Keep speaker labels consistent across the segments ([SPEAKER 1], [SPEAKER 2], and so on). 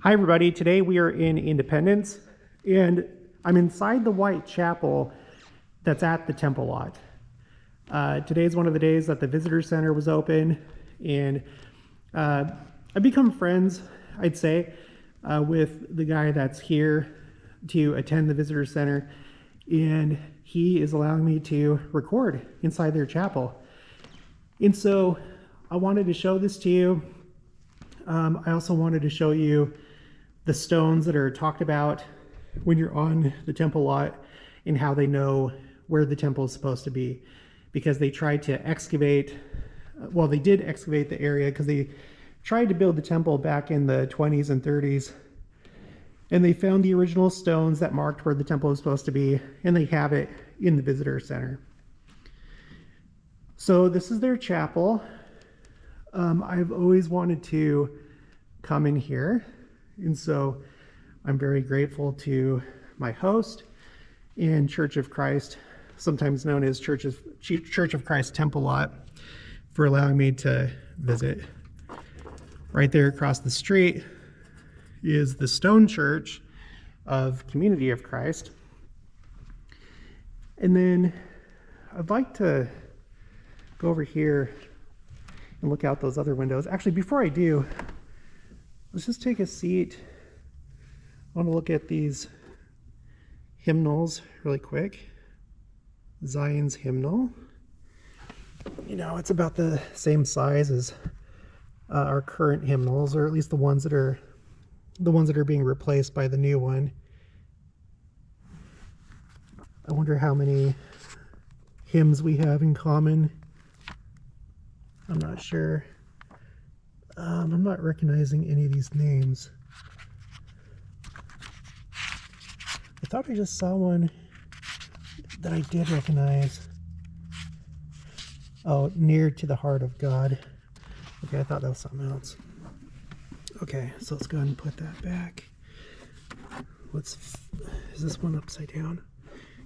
[SPEAKER 1] Hi everybody, today we are in Independence and I'm inside the white chapel that's at the temple lot. Today is one of the days that the visitor center was open, and I've become friends, I'd say, with the guy that's here to attend the visitor center, and he is allowing me to record inside their chapel. And so I wanted to show this to you. I also wanted to show you the stones that are talked about when you're on the temple lot and how they know where the temple is supposed to be, because they tried to excavate, well, they did excavate the area because they tried to build the temple back in the 20s and 30s, and they found the original stones that marked where the temple was supposed to be, and they have it in the visitor center. So this is their chapel. I've always wanted to come in here, and so I'm very grateful to my host and Church of Christ, sometimes known as Church of Christ Temple Lot, for allowing me to visit. Right there across the street is the stone church of Community of Christ. And then I'd like to go over here and look out those other windows. Actually, before I do, let's just take a seat. I want to look at these hymnals really quick. Zion's hymnal. You know, it's about the same size as our current hymnals, or at least the ones that are being replaced by the new one. I wonder how many hymns we have in common. I'm not sure. I'm not recognizing any of these names. I thought I just saw one that I did recognize. Oh, Near to the Heart of God. Okay, I thought that was something else. Okay, so let's go ahead and put that back. Is this one upside down?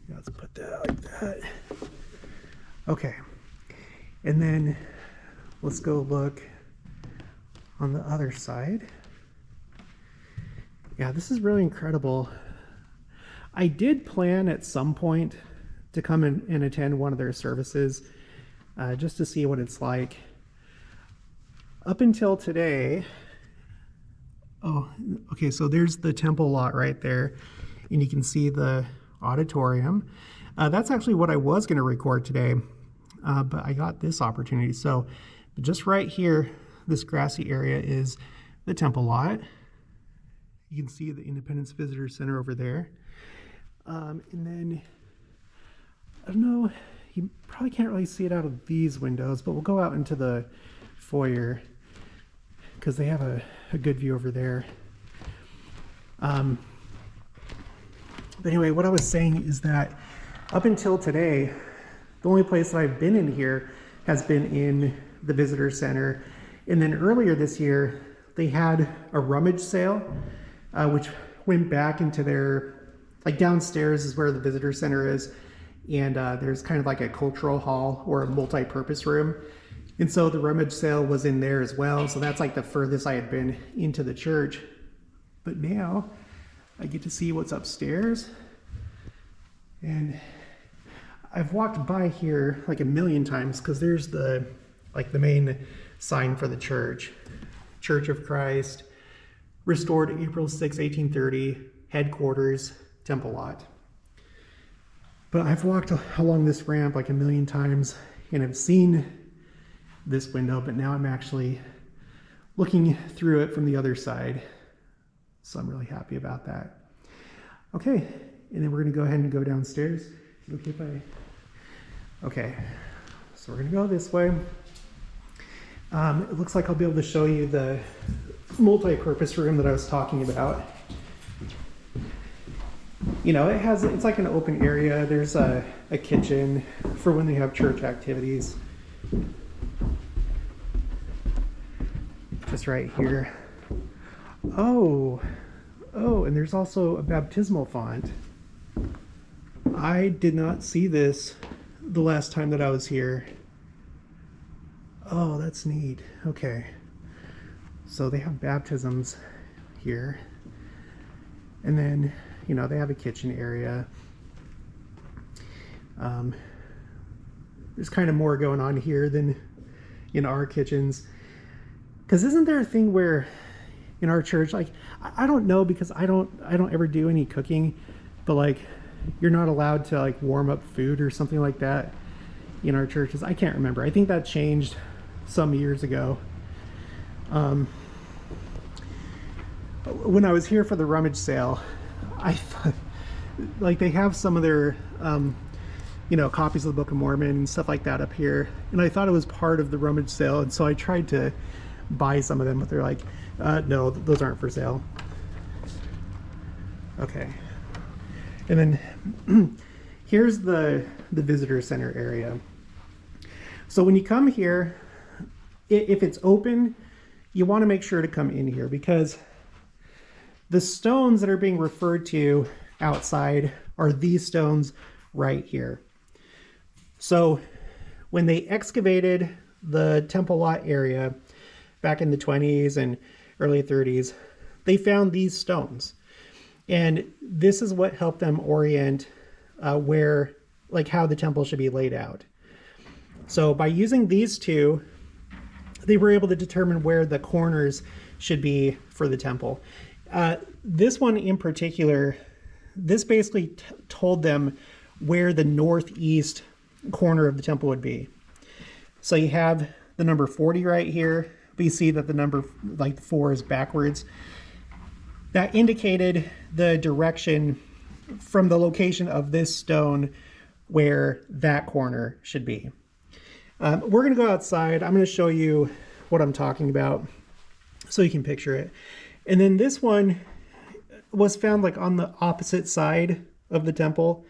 [SPEAKER 1] Yeah, let's put that like that. Okay, and then let's go look on the other side. Yeah, this is really incredible. I did plan at some point to come in and attend one of their services, just to see what it's like. Up until today, oh, okay, so there's the temple lot right there, and you can see the auditorium. That's actually what I was going to record today, but I got this opportunity. So just right here, this grassy area is the temple lot. You can see the Independence Visitor Center over there. And then, I don't know, you probably can't really see it out of these windows, but we'll go out into the foyer because they have a good view over there. But anyway, what I was saying is that up until today, the only place that I've been in here has been in the visitor center. And then earlier this year, they had a rummage sale, which went back into their, like downstairs is where the visitor center is. And there's kind of like a cultural hall or a multi-purpose room. And so the rummage sale was in there as well. So that's like the furthest I had been into the church. But now I get to see what's upstairs. And I've walked by here like a million times because there's the main sign for the church. Church of Christ, restored April 6, 1830, headquarters, temple lot. But I've walked along this ramp like a million times and I've seen this window, but now I'm actually looking through it from the other side. So I'm really happy about that. Okay, and then we're gonna go ahead and go downstairs. Okay, if okay, so we're gonna go this way. It looks like I'll be able to show you the multi-purpose room that I was talking about. You know, it's like an open area. There's a kitchen for when they have church activities. Just right here. Oh, and there's also a baptismal font. I did not see this the last time that I was here. Oh, that's neat. Okay. So they have baptisms here. And then, you know, they have a kitchen area. There's kind of more going on here than in our kitchens. Because isn't there a thing where in our church, like, I don't know, because I don't ever do any cooking, but like, you're not allowed to like warm up food or something like that in our churches. I can't remember. I think that changed some years ago. When I was here for the rummage sale, I thought, like, they have some of their you know, copies of the Book of Mormon and stuff like that up here, and I thought it was part of the rummage sale, and so I tried to buy some of them, but they're like, no, those aren't for sale. Okay, and then here's the visitor center area. So when you come here, if it's open, you want to make sure to come in here, because the stones that are being referred to outside are these stones right here. So when they excavated the temple lot area back in the 20s and early 30s, they found these stones. And this is what helped them orient where, like, how the temple should be laid out. So by using these two, they were able to determine where the corners should be for the temple. This one in particular, this basically told them where the northeast corner of the temple would be. So you have the number 40 right here, but you see that the number, like, 4 is backwards. That indicated the direction from the location of this stone where that corner should be. We're going to go outside. I'm going to show you what I'm talking about so you can picture it. And then this one was found like on the opposite side of the temple.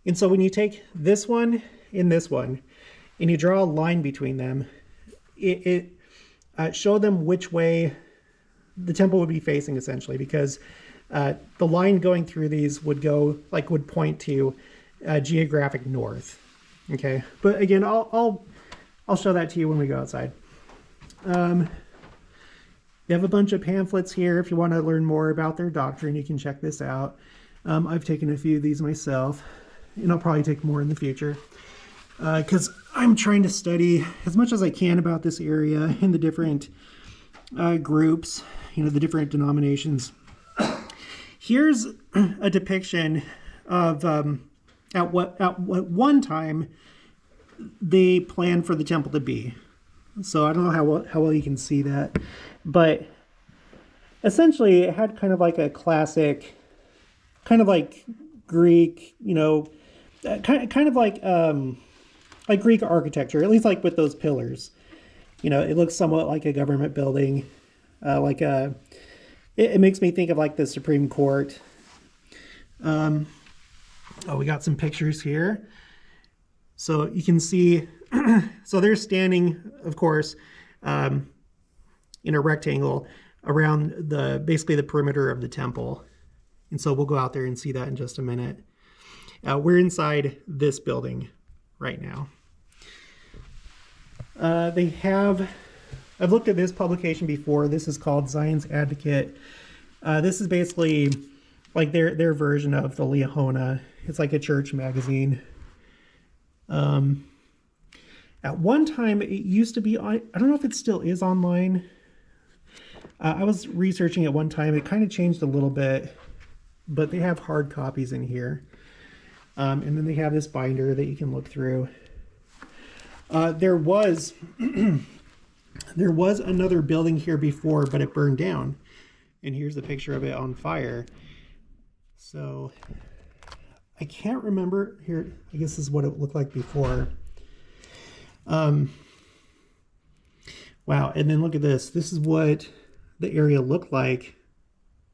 [SPEAKER 1] And so when you take this one and this one and you draw a line between them, it showed them which way the temple would be facing, essentially, because the line going through these would point to geographic north. Okay, but again, I'll show that to you when we go outside. They have a bunch of pamphlets here. If you want to learn more about their doctrine, you can check this out. I've taken a few of these myself, and I'll probably take more in the future, because I'm trying to study as much as I can about this area and the different groups, you know, the different denominations. Here's a depiction of at what one time they planned for the temple to be. So I don't know how well you can see that, but essentially it had kind of like a classic, kind of like Greek, you know, kind of like Greek architecture, at least like with those pillars. You know, it looks somewhat like a government building, it makes me think of like the Supreme Court. Oh, we got some pictures here. So you can see, so they're standing, of course, in a rectangle around basically the perimeter of the temple. And so we'll go out there and see that in just a minute. We're inside this building right now. I've looked at this publication before. This is called Zion's Advocate. This is basically like their version of the Liahona. It's like a church magazine. At one time, it used to be on, I don't know if it still is online. I was researching at one time. It kind of changed a little bit, but they have hard copies in here. And then they have this binder that you can look through. There was another building here before, but it burned down. And here's the picture of it on fire. So I can't remember here. I guess this is what it looked like before. Wow. And then look at this. This is what the area looked like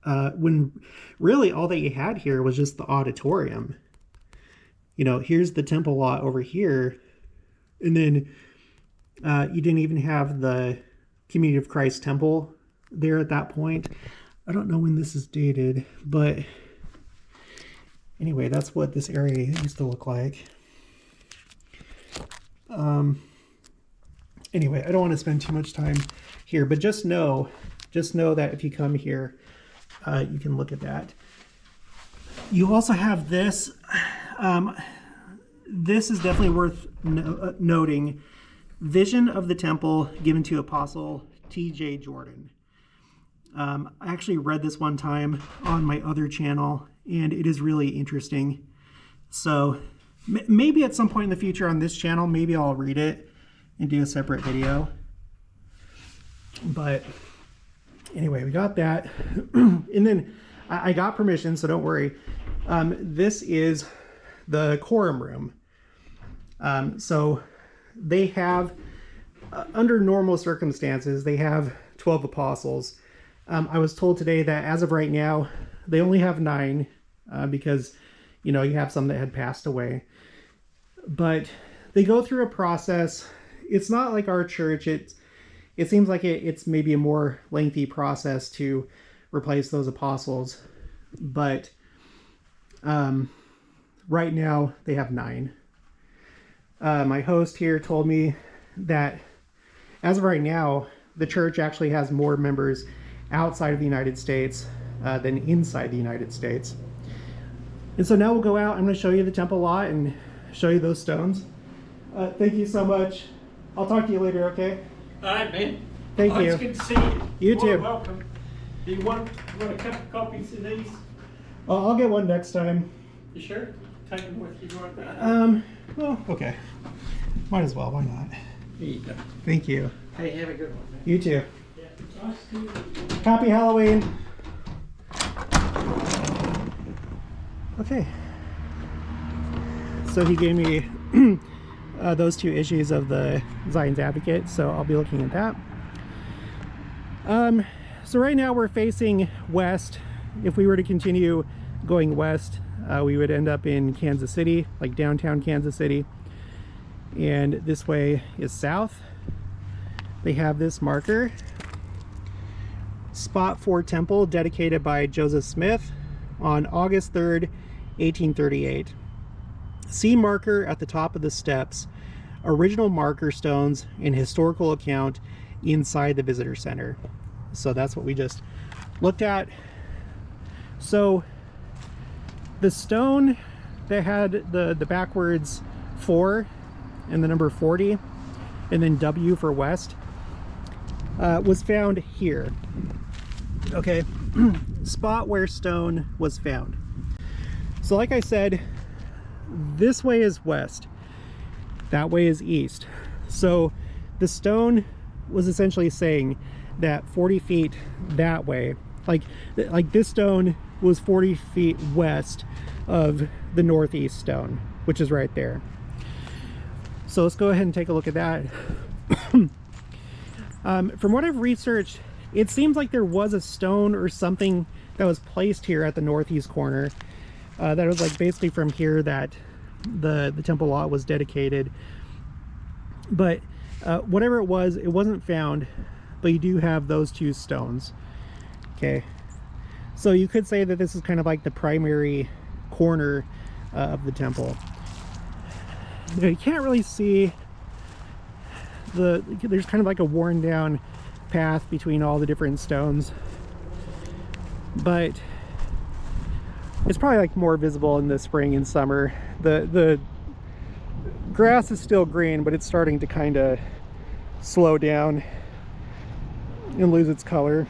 [SPEAKER 1] when really all that you had here was just the auditorium. You know, here's the temple lot over here. And then you didn't even have the Community of Christ temple there at that point. I don't know when this is dated, but anyway, that's what this area used to look like. Anyway, I don't want to spend too much time here, but just know that if you come here, you can look at that. You also have this. This is definitely worth noting. Vision of the Temple given to Apostle T.J. Jordan. I actually read this one time on my other channel, and it is really interesting. So maybe at some point in the future on this channel, maybe I'll read it and do a separate video. But anyway, we got that. And then I got permission, so don't worry. This is the Quorum room. So they have, under normal circumstances, they have 12 apostles. I was told today that as of right now, they only have 9 because, you know, you have some that had passed away. But they go through a process. It's not like our church. It seems like it's maybe a more lengthy process to replace those apostles. But right now, they have 9. My host here told me that as of right now, the church actually has more members outside of the United States than inside the United States. And so now we'll go out. I'm going to show you the temple lot and show you those stones. Thank you so much. I'll talk to you later, okay?
[SPEAKER 2] All right, man.
[SPEAKER 1] Thank you.
[SPEAKER 2] It's good to see you.
[SPEAKER 1] You too.
[SPEAKER 2] You're welcome. Do you want a couple copies of these?
[SPEAKER 1] I'll get one next time.
[SPEAKER 2] You sure? Take them with you.
[SPEAKER 1] Well, okay. Might as well. Why not?
[SPEAKER 2] Here you go.
[SPEAKER 1] Thank you.
[SPEAKER 2] Hey, have a good one, man.
[SPEAKER 1] You too.
[SPEAKER 2] Yeah. Nice to meet you.
[SPEAKER 1] Happy Halloween. Okay. So he gave me those 2 issues of the Zion's Advocate, so I'll be looking at that. So right now we're facing west. If we were to continue going west, we would end up in Kansas City, like downtown Kansas City. And this way is south. They have this marker. Spot for temple dedicated by Joseph Smith on August 3rd, 1838. See marker at the top of the steps. Original marker stones and historical account inside the visitor center. So that's what we just looked at. So the stone that had the backwards 4 and the number 40 and then W for west was found here. Okay, spot where stone was found. So like I said, this way is west, that way is east. So the stone was essentially saying that 40 feet that way, like this stone was 40 feet west of the northeast stone, which is right there. So let's go ahead and take a look at that. From what I've researched, it seems like there was a stone or something that was placed here at the northeast corner. That was like basically from here that the temple lot was dedicated. But whatever it wasn't found, but you do have those 2 stones. Okay, so you could say that this is kind of like the primary corner of the temple. You can't really see there's kind of like a worn down path between all the different stones, but it's probably like more visible in the spring and summer. The grass is still green, but it's starting to kind of slow down and lose its color.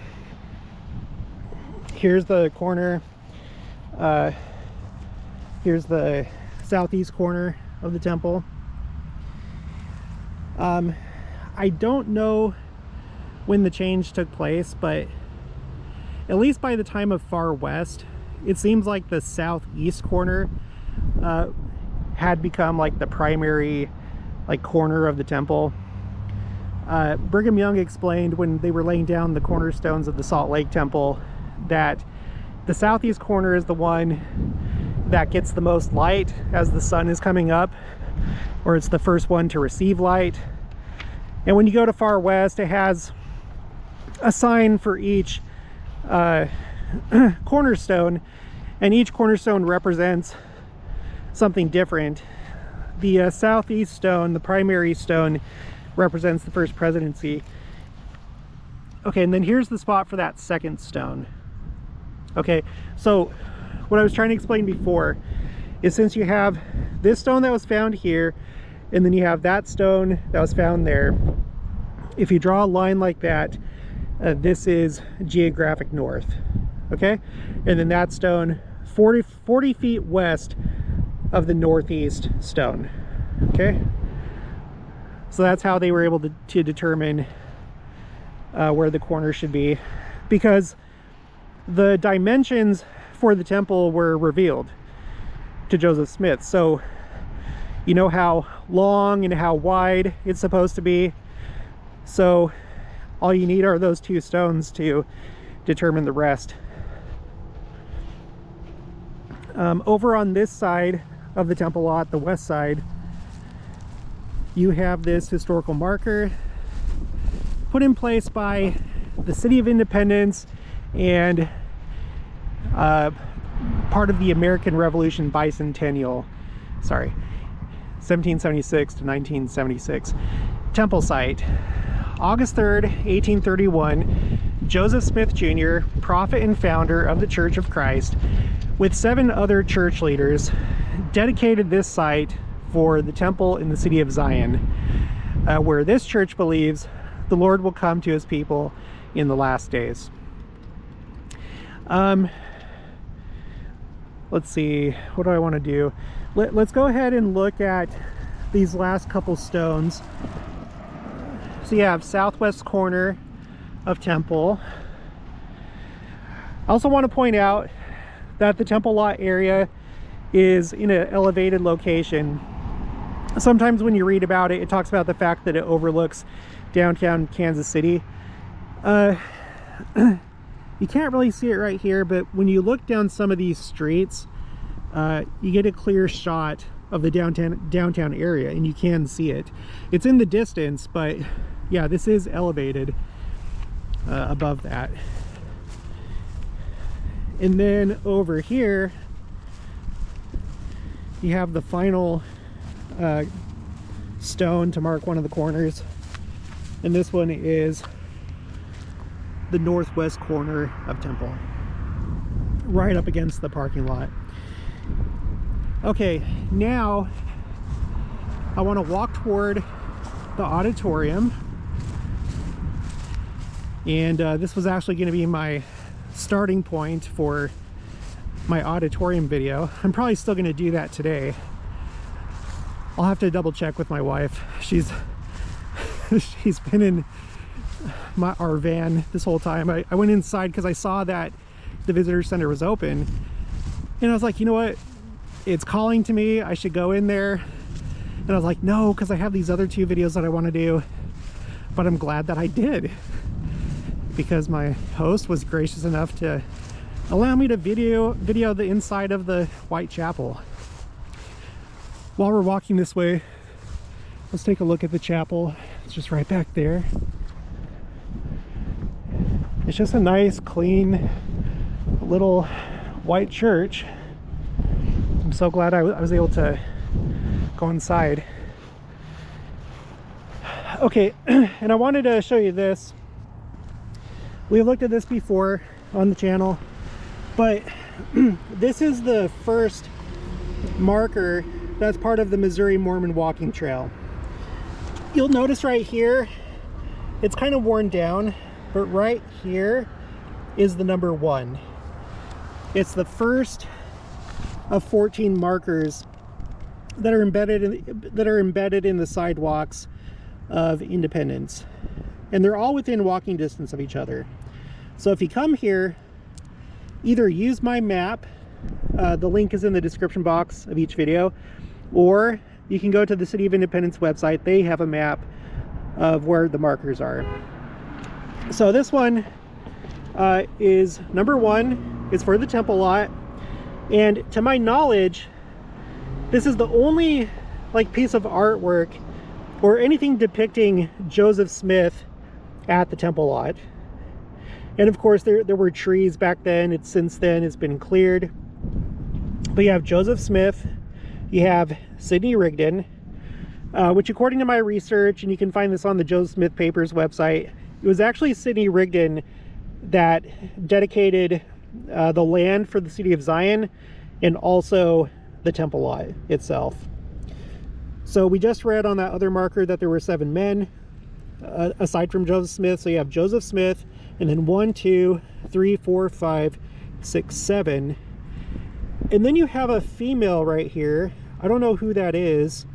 [SPEAKER 1] Here's the corner. Here's the southeast corner of the temple. I don't know when the change took place, but at least by the time of Far West, it seems like the southeast corner had become like the primary corner of the temple. Brigham Young explained when they were laying down the cornerstones of the Salt Lake Temple that the southeast corner is the one that gets the most light as the sun is coming up, or it's the first one to receive light. And when you go to Far West, it has a sign for each cornerstone, and each cornerstone represents something different. The southeast stone, the primary stone, represents the first presidency. Okay, and then here's the spot for that second stone. Okay, so what I was trying to explain before is, since you have this stone that was found here, and then you have that stone that was found there, if you draw a line like that, this is geographic north, okay? And then that stone 40 feet west of the northeast stone, okay? So that's how they were able to determine where the corner should be, because the dimensions for the temple were revealed to Joseph Smith. So you know how long and how wide it's supposed to be. So all you need are those two stones to determine the rest. Over on this side of the temple lot, the west side, you have this historical marker put in place by the City of Independence and part of the American Revolution bicentennial, 1776 to 1976. Temple site, August 3rd, 1831, Joseph Smith Jr., prophet and founder of the Church of Christ, with 7 other church leaders, dedicated this site for the temple in the city of Zion, where this church believes the Lord will come to his people in the last days. Let's see, what do I want to do? Let's go ahead and look at these last couple stones. So you have southwest corner of temple. I also want to point out that the temple lot area is in an elevated location. Sometimes when you read about it, it talks about the fact that it overlooks downtown Kansas City. You can't really see it right here, but when you look down some of these streets, you get a clear shot of the downtown area, and you can see it. It's in the distance, but yeah, this is elevated above that. And then over here, you have the final stone to mark one of the corners, and this one is the northwest corner of temple, right up against the parking lot. Okay, now I want to walk toward the auditorium, and this was actually going to be my starting point for my auditorium video. I'm probably still going to do that today. I'll have to double check with my wife. She's been in our van this whole time. I went inside because I saw that the visitor center was open, and I was like, you know what, it's calling to me, I should go in there. And I was like, no, because I have these other 2 videos that I want to do. But I'm glad that I did, because my host was gracious enough to allow me to video the inside of the White Chapel. While we're walking this way, let's take a look at the chapel. It's just right back there. It's just a nice, clean, little white church. I'm so glad I was able to go inside. Okay, and I wanted to show you this. We've looked at this before on the channel, but this is the first marker that's part of the Missouri Mormon Walking Trail. You'll notice right here, it's kind of worn down, but right here is the number 1. It's the first of 14 markers that are embedded in the sidewalks of Independence, and they're all within walking distance of each other. So if you come here, either use my map, the link is in the description box of each video, or you can go to the City of Independence website. They have a map of where the markers are. So this one is number 1, is for the temple lot, and to my knowledge, this is the only piece of artwork or anything depicting Joseph Smith at the temple lot. And of course there were trees back then. Since then it's been cleared. But you have Joseph Smith, you have Sidney Rigdon, which according to my research, and you can find this on the Joseph Smith Papers website, it was actually Sidney Rigdon that dedicated the land for the city of Zion and also the temple lot itself. So we just read on that other marker that there were 7 men aside from Joseph Smith. So you have Joseph Smith, and then 1, 2, 3, 4, 5, 6, 7. And then you have a female right here. I don't know who that is.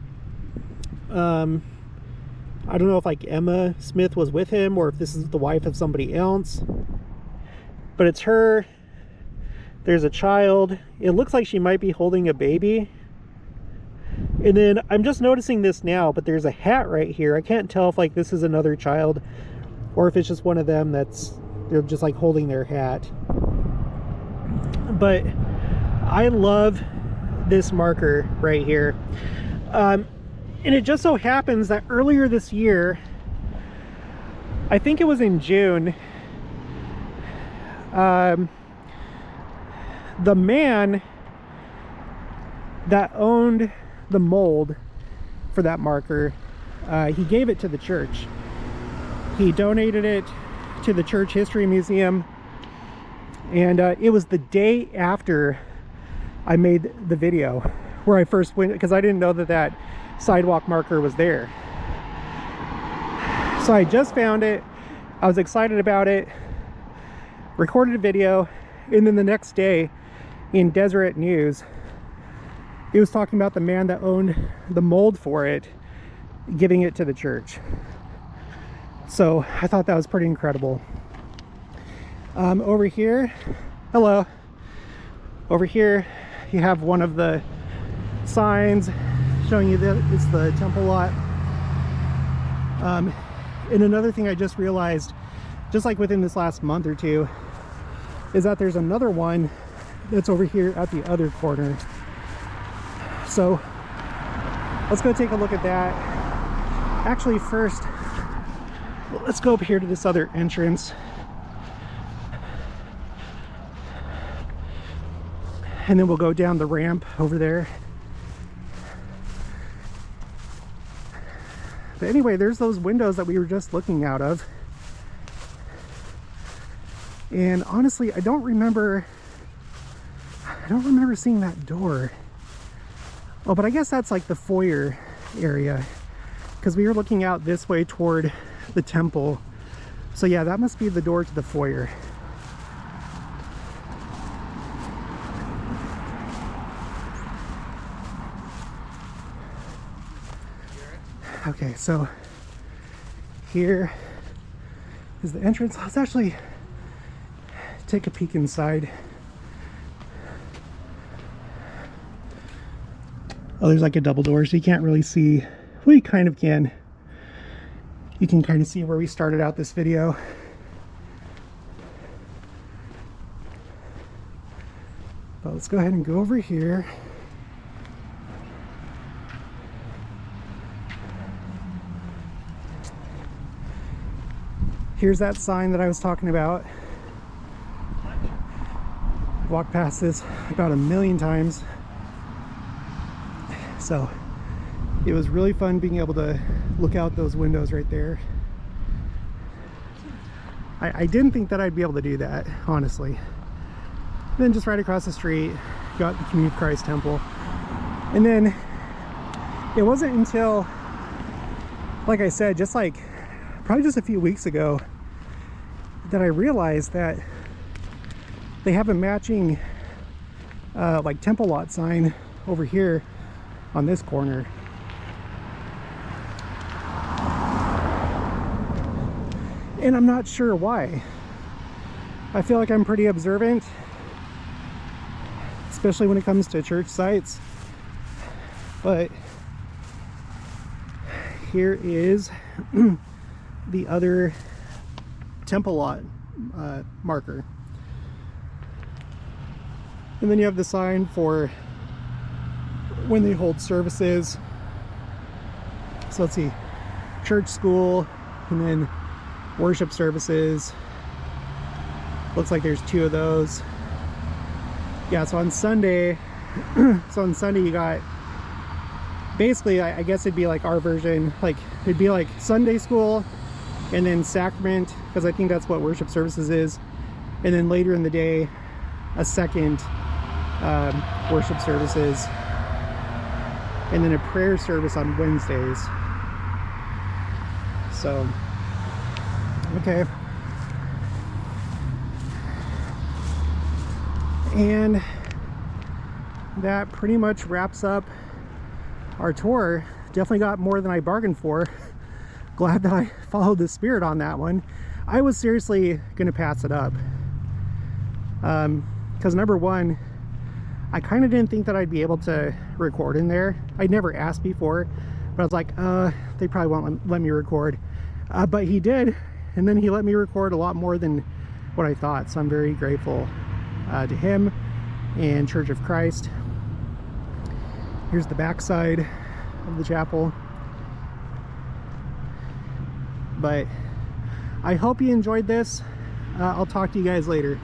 [SPEAKER 1] I don't know if like Emma Smith was with him or if this is the wife of somebody else. But it's her. There's a child. It looks like she might be holding a baby. And then I'm just noticing this now, but there's a hat right here. I can't tell if like this is another child or if it's just one of them they're just like holding their hat. But I love this marker right here. And it just so happens that earlier this year, I think it was in June, the man that owned the mold for that marker, he gave it to the church. He donated it to the Church History Museum, and it was the day after I made the video where I first went, because I didn't know that that sidewalk marker was there. So I just found it. I was excited about it, recorded a video, and then the next day in Deseret News, it was talking about the man that owned the mold for it giving it to the church. So I thought that was pretty incredible. Over here, hello. Over here you have one of the signs showing you that it's the temple lot. And another thing I just realized, just like within this last month or two, is that there's another one that's over here at the other corner. So let's go take a look at that. Actually, first, let's go up here to this other entrance. And then we'll go down the ramp over there. But anyway, there's those windows that we were just looking out of. And honestly, I don't remember seeing that door. Oh, but I guess that's like the foyer area, because we were looking out this way toward the temple. So yeah, that must be the door to the foyer. Okay, so here is the entrance. Let's actually take a peek inside. Oh, there's like a double door, so you can't really see. Well, you kind of can. You can kind of see where we started out this video. But let's go ahead and go over here. Here's that sign that I was talking about. I've walked past this about 1,000,000 times. So it was really fun being able to look out those windows right there. I didn't think that I'd be able to do that, honestly. Then just right across the street, got the Community of Christ Temple. And then it wasn't until, like I said, just like probably just a few weeks ago, that I realized that they have a matching like temple lot sign over here on this corner. And I'm not sure why. I feel like I'm pretty observant, especially when it comes to church sites. But here is the other temple lot marker. And then you have the sign for when they hold services. So let's see, church, school, and then worship services. Looks like there's 2 of those. Yeah, so on Sunday, you got, basically, I guess it'd be like our version, like it'd be like Sunday school and then sacrament, because I think that's what worship services is. And then later in the day, a second worship services, and then a prayer service on Wednesdays. So, okay. And that pretty much wraps up our tour. Definitely got more than I bargained for. Glad that I followed the spirit on that one. I was seriously gonna pass it up. Because number one, I kind of didn't think that I'd be able to record in there. I'd never asked before, but I was like, they probably won't let me record. But he did, and then he let me record a lot more than what I thought. So I'm very grateful to him and Church of Christ. Here's the backside of the chapel. But I hope you enjoyed this. I'll talk to you guys later.